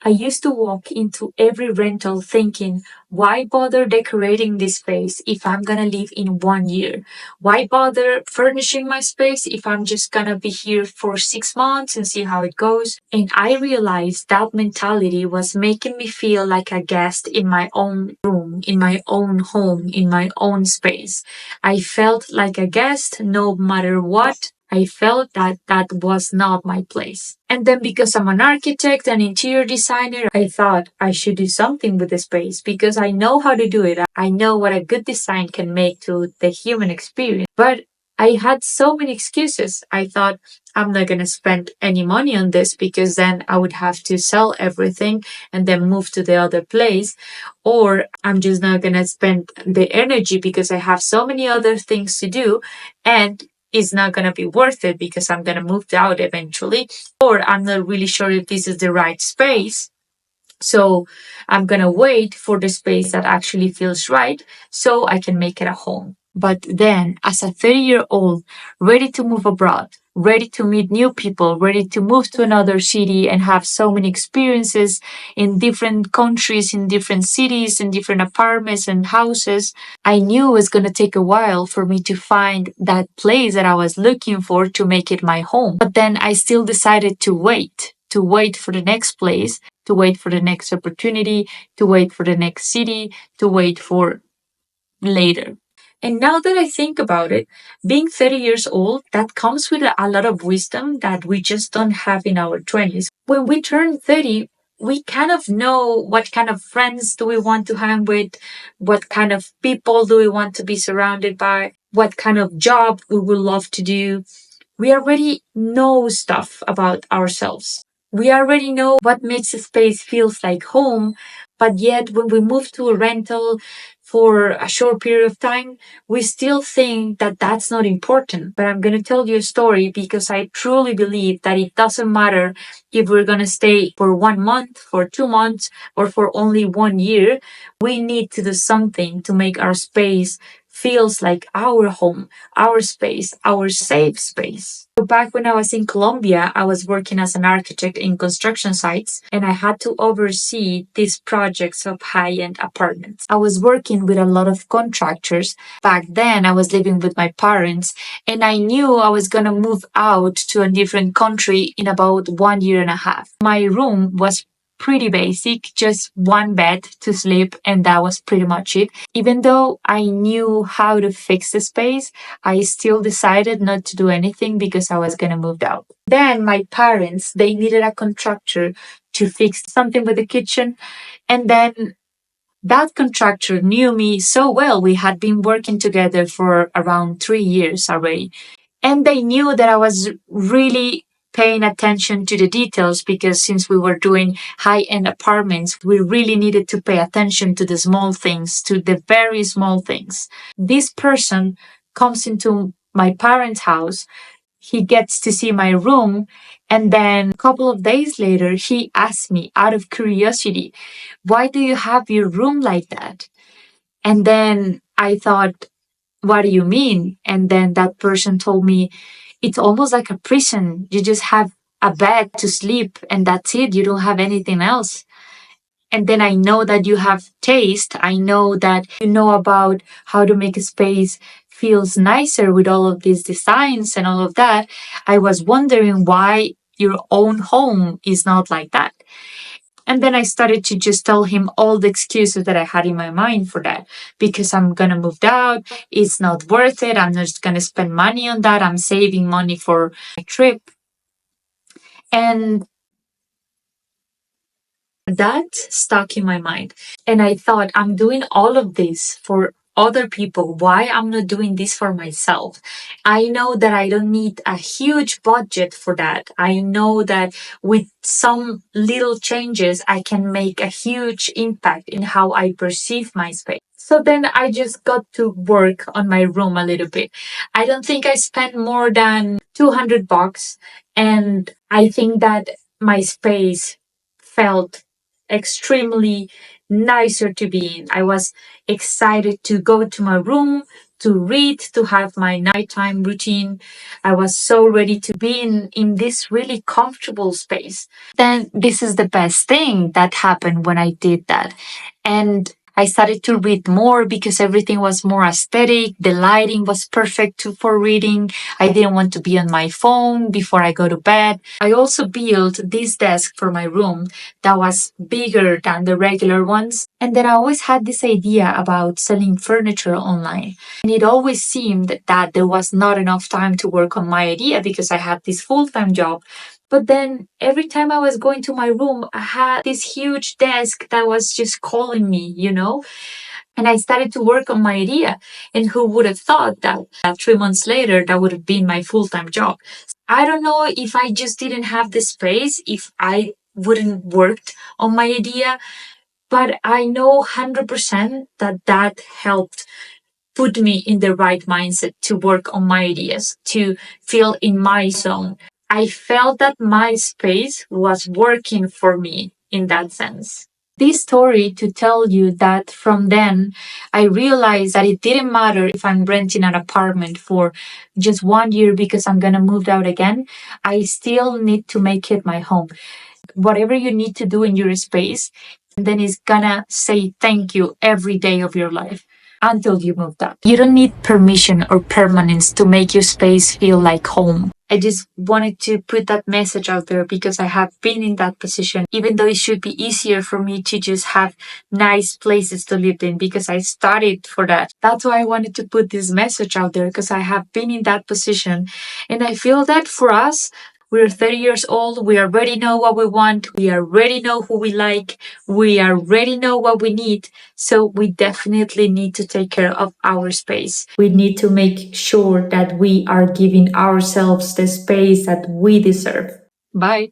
I used to walk into every rental thinking, why bother decorating this space if I'm gonna live in 1 year? Why bother furnishing my space if I'm just gonna be here for 6 months and see how it goes? And I realized that mentality was making me feel like a guest in my own room, in my own home, in my own space. I felt like a guest no matter what. I felt that that was not my place. And then because I'm an architect and interior designer, I thought I should do something with the space because I know how to do it. I know what a good design can make to the human experience. But I had so many excuses. I thought I'm not going to spend any money on this because then I would have to sell everything and then move to the other place. Or I'm just not going to spend the energy because I have so many other things to do. And it's not going to be worth it because I'm going to move out eventually, or I'm not really sure if this is the right space. So I'm going to wait for the space that actually feels right so I can make it a home. But then, as a 30-year-old, ready to move abroad, ready to meet new people, ready to move to another city and have so many experiences in different countries, in different cities, in different apartments and houses, I knew it was going to take a while for me to find that place that I was looking for to make it my home. But then I still decided to wait for the next place, to wait for the next opportunity, to wait for the next city, to wait for later. And now that I think about it, being 30 years old, that comes with a lot of wisdom that we just don't have in our 20s. When we turn 30, we kind of know what kind of friends do we want to hang with, what kind of people do we want to be surrounded by, what kind of job we would love to do. We already know stuff about ourselves. We already know what makes a space feels like home, but yet when we move to a rental for a short period of time, we still think that that's not important. But I'm going to tell you a story because I truly believe that it doesn't matter if we're going to stay for 1 month, for 2 months, or for only 1 year. We need to do something to make our space feels like our home, our space, our safe space. So back when I was in Colombia, I was working as an architect in construction sites and I had to oversee these projects of high-end apartments. I was working with a lot of contractors. Back then, I was living with my parents and I knew I was going to move out to a different country in about 1 year and a half. My room was pretty basic, just one bed to sleep, and that was pretty much it. Even though I knew how to fix the space, I still decided not to do anything because I was gonna move out. Then my parents, they needed a contractor to fix something with the kitchen, and then that contractor knew me so well. We had been working together for around 3 years already. And they knew that I was really paying attention to the details because since we were doing high end apartments, we really needed to pay attention to the small things, to the very small things. This person comes into my parents' house. He gets to see my room. And then a couple of days later, he asked me out of curiosity, why do you have your room like that? And then I thought, what do you mean? And then that person told me, it's almost like a prison. You just have a bed to sleep and that's it. You don't have anything else. And then I know that you have taste. I know that you know about how to make a space feels nicer with all of these designs and all of that. I was wondering why your own home is not like that. And then I started to just tell him all the excuses that I had in my mind for that. Because I'm going to move out. It's not worth it. I'm just going to spend money on that. I'm saving money for my trip. And that stuck in my mind. And I thought, I'm doing all of this for other people. Why I'm not doing this for myself? I know that I don't need a huge budget for that. I know that with some little changes, I can make a huge impact in how I perceive my space. So then I just got to work on my room a little bit. I don't think I spent more than $200. And I think that my space felt extremely nicer to be in. I was excited to go to my room, to read, to have my nighttime routine. I was so ready to be in this really comfortable space. Then this is the best thing that happened when I did that. And I started to read more because everything was more aesthetic. The lighting was perfect for reading. I didn't want to be on my phone before I go to bed. I also built this desk for my room that was bigger than the regular ones. And then I always had this idea about selling furniture online. And it always seemed that there was not enough time to work on my idea because I had this full-time job. But then every time I was going to my room, I had this huge desk that was just calling me, And I started to work on my idea. And who would have thought that 3 months later, that would have been my full time job? I don't know if I just didn't have the space, if I wouldn't worked on my idea, but I know 100% that helped put me in the right mindset to work on my ideas, to feel in my zone. I felt that my space was working for me in that sense. This story to tell you that from then I realized that it didn't matter if I'm renting an apartment for just 1 year because I'm gonna move out again. I still need to make it my home. Whatever you need to do in your space, then it's gonna say thank you every day of your life until you move out. You don't need permission or permanence to make your space feel like home. I just wanted to put that message out there because I have been in that position, even though it should be easier for me to just have nice places to live in because I studied for that. That's why I wanted to put this message out there because I have been in that position. And I feel that for us, we're 30 years old. We already know what we want. We already know who we like. We already know what we need. So we definitely need to take care of our space. We need to make sure that we are giving ourselves the space that we deserve. Bye.